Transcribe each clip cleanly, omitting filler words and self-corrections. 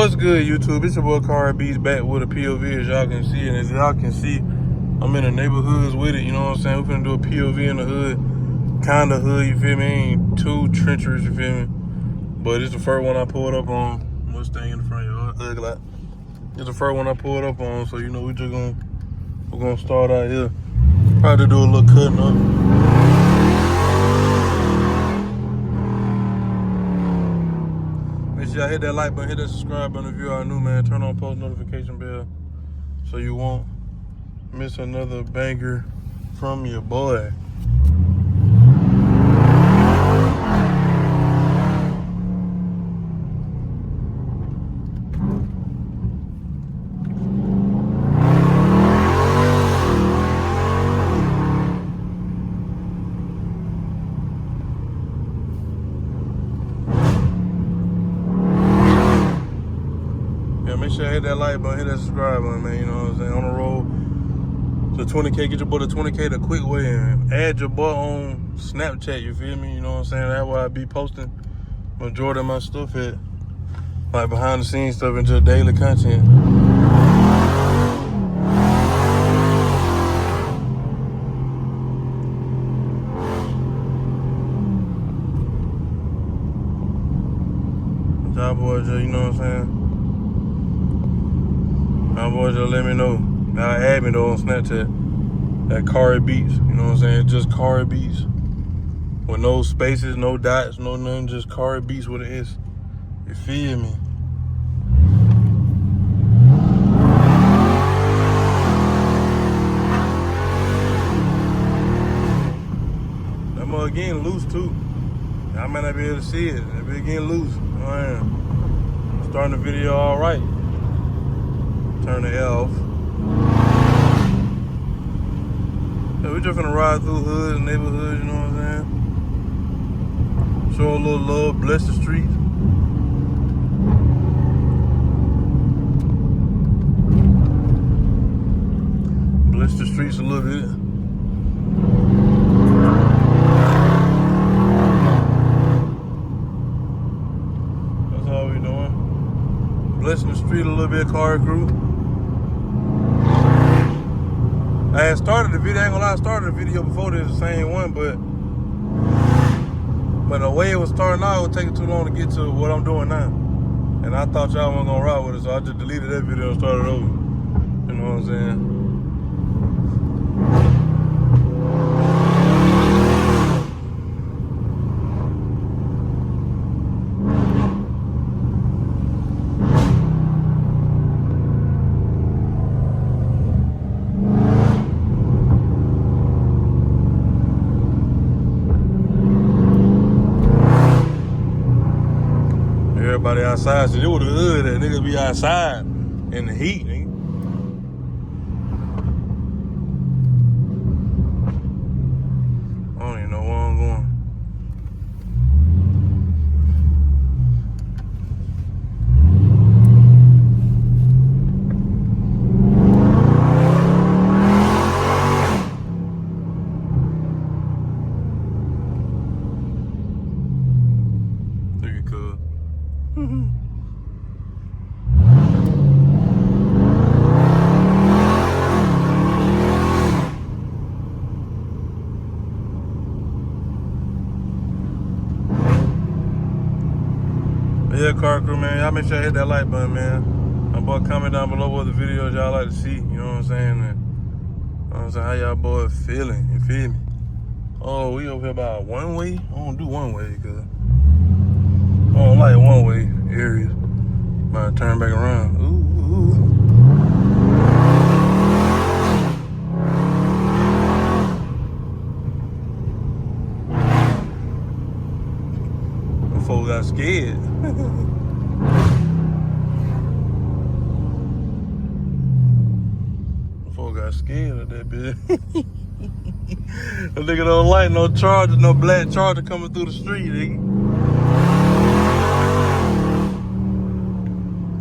What's good, YouTube? It's your boy Car Beats back with a POV, as y'all can see. And as y'all can see, I'm in the neighborhoods with it, you know what I'm saying? We're finna do a POV in the hood. Kinda hood, you feel me? Ain't too treacherous, you feel me? But it's the first one I pulled up on. Mustang in the front yard, ugly. It's the first one I pulled up on, so you know we're gonna start out here. Probably do a little cutting up. Make sure y'all hit that like button, hit that subscribe button if you are new, man. Turn on post notification bell so you won't miss another banger from your boy. Make sure you hit that like button, hit that subscribe button, man. You know what I'm saying? On the road to 20K, get your boy to 20K the quick way, and add your boy on Snapchat, you feel me? You know what I'm saying? That's why I be posting majority of my stuff at, like behind the scenes stuff and just daily content. Y'all boys, you know what I'm saying? My boys just let me know. Now add me though on Snapchat at Car Beats. You know what I'm saying? Just Car Beats. With no spaces, no dots, no nothing. Just Car Beats with an S. You feel me? That mug getting loose too. I might not be able to see it. It be getting loose. I am. Starting the video all right. Turn the L off. Yeah, we just finna ride through hoods and neighborhoods, you know what I'm saying? Show a little love, bless the streets. Bless the streets a little bit. That's all we doing. Blessing the street a little bit, car crew. I had started the video, I ain't gonna lie, I started the video before this, the same one, but the way it was starting out, it was taking too long to get to what I'm doing now. And I thought y'all weren't gonna ride with it, so I just deleted that video and started over. You know what I'm saying? Everybody outside, so it was the hood that niggas be outside in the heat, nigga. I don't even know where I'm going. Think it could. Yeah, car crew, man. Y'all make sure you hit that like button, man. My boy, comment down below what the videos y'all like to see. You know what I'm saying? And, you know what I'm saying? How y'all boys feeling? You feel me? Oh, we over here about one way? I don't do one way, cause I don't like one way areas. Might turn back around. Ooh. Them folks got scared. Them folks got scared of that bitch. That nigga don't like no Charger, no black Charger coming through the street, nigga.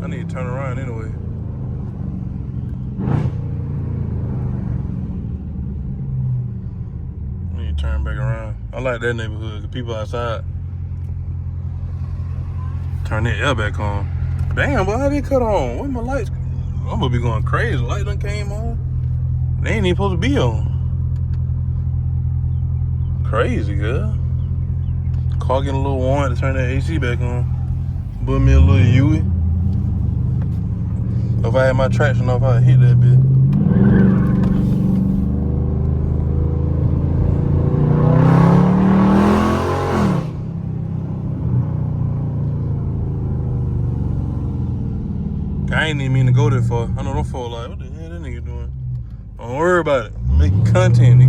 I need to turn around anyway. I need to turn back around. I like that neighborhood, the people outside. Turn that air back on. Damn, boy, how they cut on? Where my lights? I'm gonna be going crazy. The light done came on. They ain't even supposed to be on. Crazy, girl. Car getting a little warm to turn that AC back on. Put me a little Yui. If I had my traction off, I'd hit that bitch. I ain't even mean to go that far. I know them folks like, what the hell that nigga doing? Don't worry about it. Making content, nigga.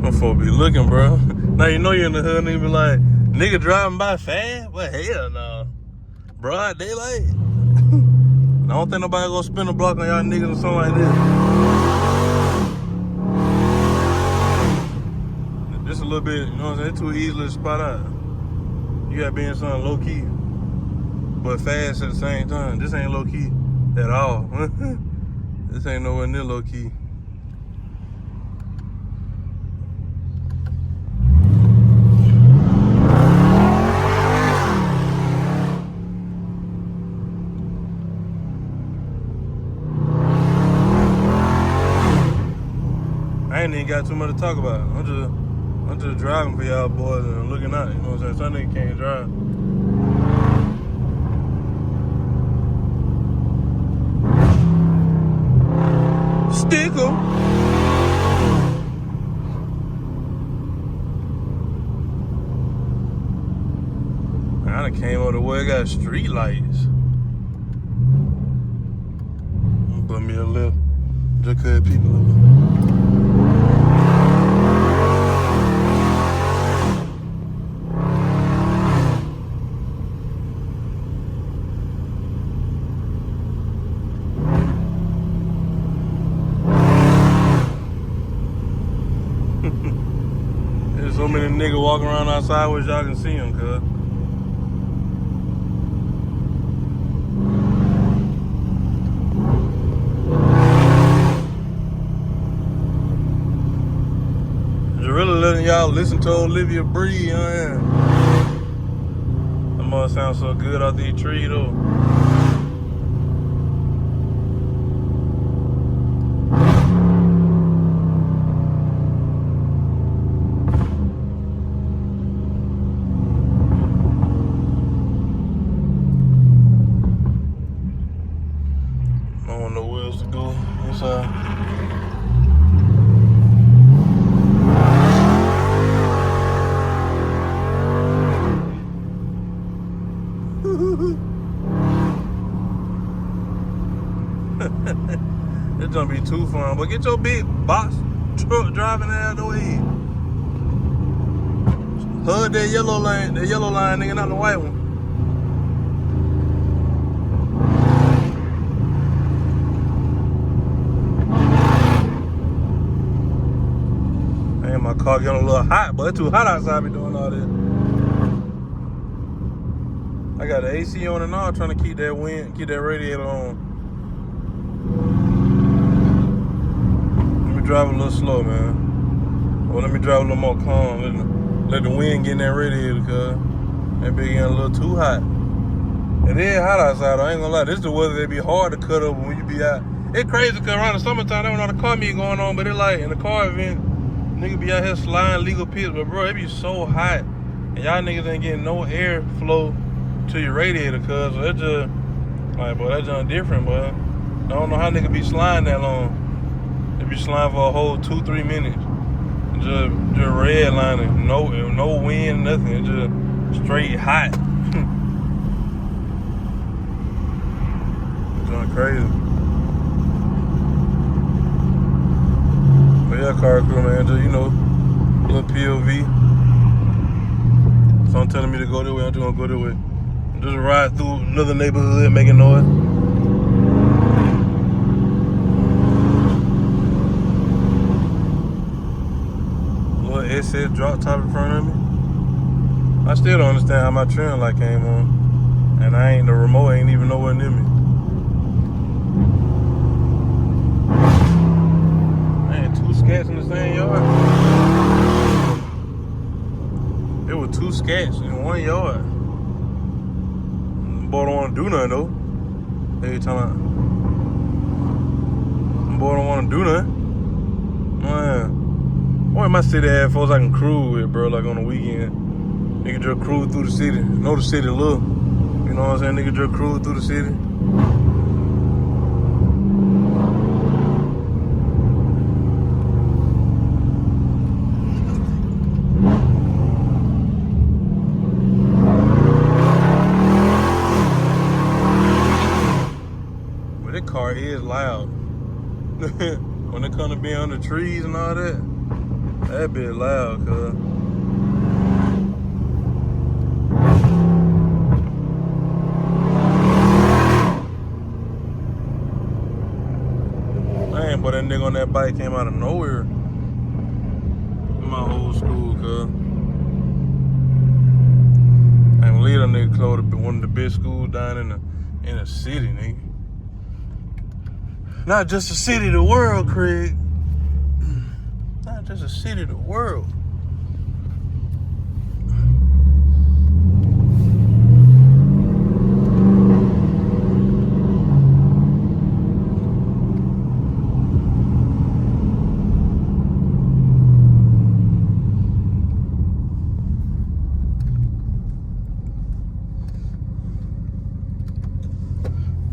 Them folks be looking, bro. Now you know you're in the hood, nigga be like, nigga driving by fast? Well, hell no. Broad daylight. I don't think nobody gonna spin a block on y'all niggas or something like this. Just a little bit, you know what I'm saying? It's too easy to spot out. You gotta be in something low key, but fast at the same time. This ain't low key at all. This ain't nowhere near low key. I ain't even got too much to talk about. I'm just driving for y'all boys and looking out. You know what I'm saying? Some niggas can't drive. Stick 'em. I done came over the way it got street lights. Put me a lift. Just cause people over. There's so many niggas walking around outside where y'all can see them, cuz. Just really letting y'all listen to Olivia breathe, you know what I'm saying? That must sound so good out these trees, though. I don't know where else to go inside. It's gonna be too fun, but get your big box truck driving out the way. Hug that yellow line, nigga, not the white one. Man, my car getting a little hot, but it's too hot outside me doing all this. I got the AC on and all, trying to keep that wind, keep that radiator on. Let me drive a little slow, man. Or let me drive a little more calm. Let the wind get in that radiator, cuz that be getting a little too hot. It is hot outside, I ain't gonna lie. This is the weather that be hard to cut over when you be out. It's crazy, cuz around the summertime, there was not a car meet going on, but it like, in the car event, niggas be out here sliding legal pits, but bro, it be so hot. And y'all niggas ain't getting no air flow to your radiator, cuz. So it just, like, boy, that junk different, boy. I don't know how niggas be sliding that long. They be sliding for a whole 2-3 minutes. Just redlining, no wind, nothing. It's just straight hot. It's going crazy. But yeah, car crew, man, just, you know, little POV. Someone telling me to go this way, I'm just gonna go this way. Just ride through another neighborhood making noise. SS drop top in front of me. I still don't understand how my trailing light came on. And the remote ain't even nowhere near me. Man, 2 scats in the same yard. There were 2 scats in 1 yard. Boy don't want to do nothing though. Every time boy don't want to do nothing. Man, boy, my city ass folks I can cruise with, bro. Like on the weekend, nigga just cruise through the city. Know the city little. You know what I'm saying? Nigga just cruise through the city. But that car is loud. When it come to being under trees and all that bit loud, cuz. Man, but that nigga on that bike came out of nowhere in my whole school, cuz. I ain't believe that nigga closed one of the best schools down in the city, nigga. Not just the city, the world, Craig. Not just the city, the world.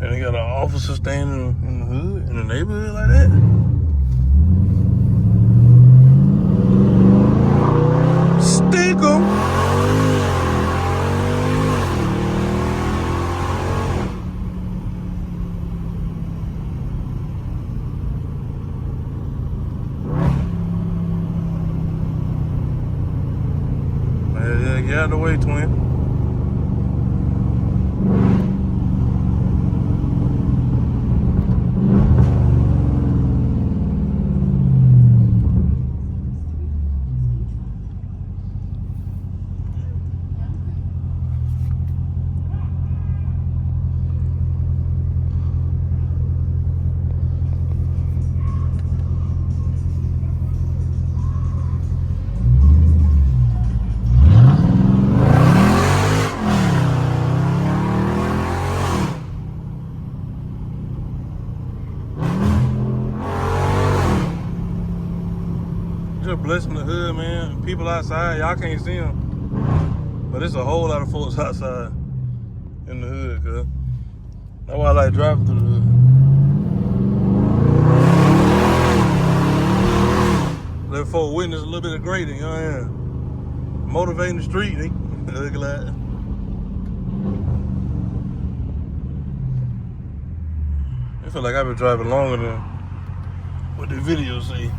And they got an officer standing in the hood, in the neighborhood like that. Stick 'em. Yeah, get out of the way, twin. Just blessing the hood, man. People outside, y'all can't see them. But there's a whole lot of folks outside in the hood, cuz. That's why I like driving through the hood. Let folks witness a little bit of greater, you know what I mean? Motivating the street, nigga. Look like that. I feel like I've been driving longer than what the video say.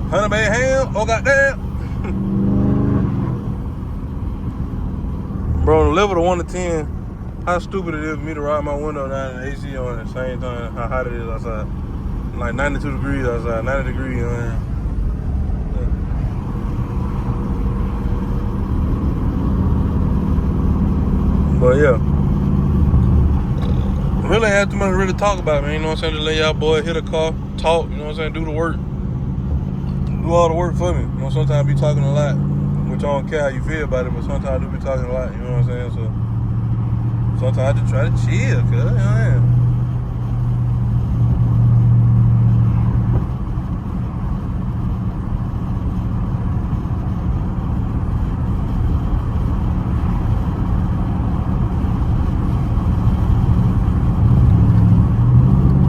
Honey Bay Ham, oh goddamn. Bro, on a level of 1 to 10, how stupid it is for me to ride my window down and AC on at the same time, how hot it is outside. Like 92 degrees outside, 90 degrees, you know what I mean? But yeah, really have too much to really talk about, man. You know what I'm saying? Just let y'all boy hit a car, talk, you know what I'm saying? Do the work. Do all the work for me. You know, sometimes I be talking a lot, which I don't care how you feel about it, but sometimes I do be talking a lot, you know what I'm saying? So sometimes I just try to chill, cuz, you know what I mean?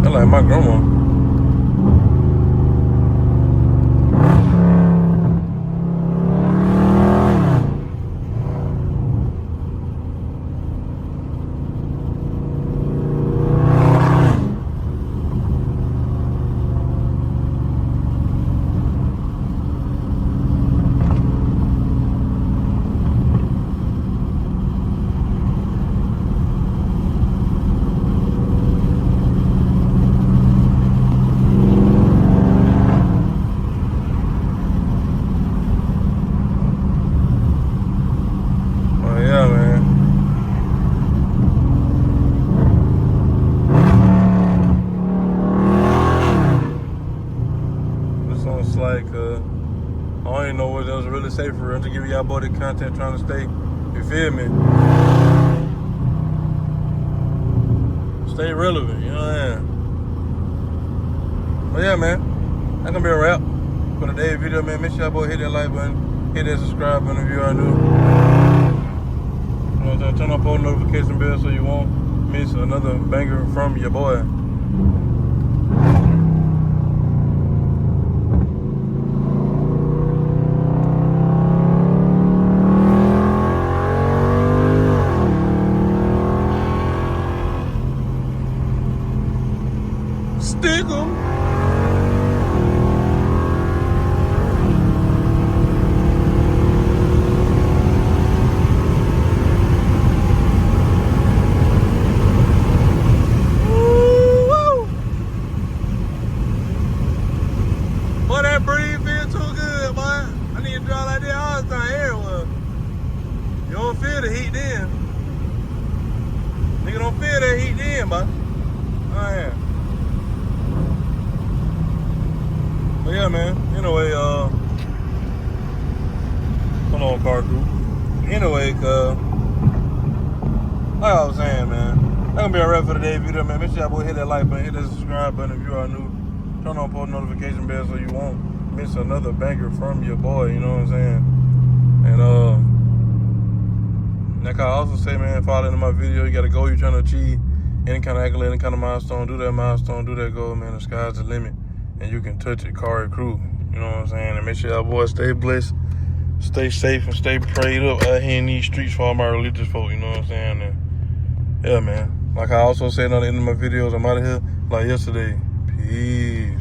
I like my grandma. like, I don't even know what else to really say for real. I'm just giving y'all boy the content, trying to stay, you feel me? Stay relevant, you know what I'm saying? But yeah, man, that's gonna be a wrap for today's video, man. Make sure y'all boy hit that like button, hit that subscribe button if you are new. You know what I'm saying? Turn on post notification bell so you won't miss another banger from your boy. Stick 'em. Boy, that breeze feel too good, boy. I need to drive like that all the time everywhere. You don't feel the heat then. Nigga don't feel that heat then, boy. Oh, yeah. But yeah, man. Anyway, hold on, car crew. Anyway, like I was saying, man, that's gonna be a wrap for today's video, man. Make sure y'all boy hit that like button, hit that subscribe button if you are new. Turn on post notification bell so you won't miss another banger from your boy, you know what I'm saying? And like I also say, man, follow into my video. You got a goal you're trying to achieve, any kind of accolade, any kind of milestone, do that milestone, do that goal, man. The sky's the limit, and you can touch it, car and crew. You know what I'm saying? And make sure y'all boys stay blessed, stay safe, and stay prayed up out here in these streets for all my religious folk, you know what I'm saying? And yeah, man. Like I also said on the end of my videos, I'm out of here like yesterday. Peace.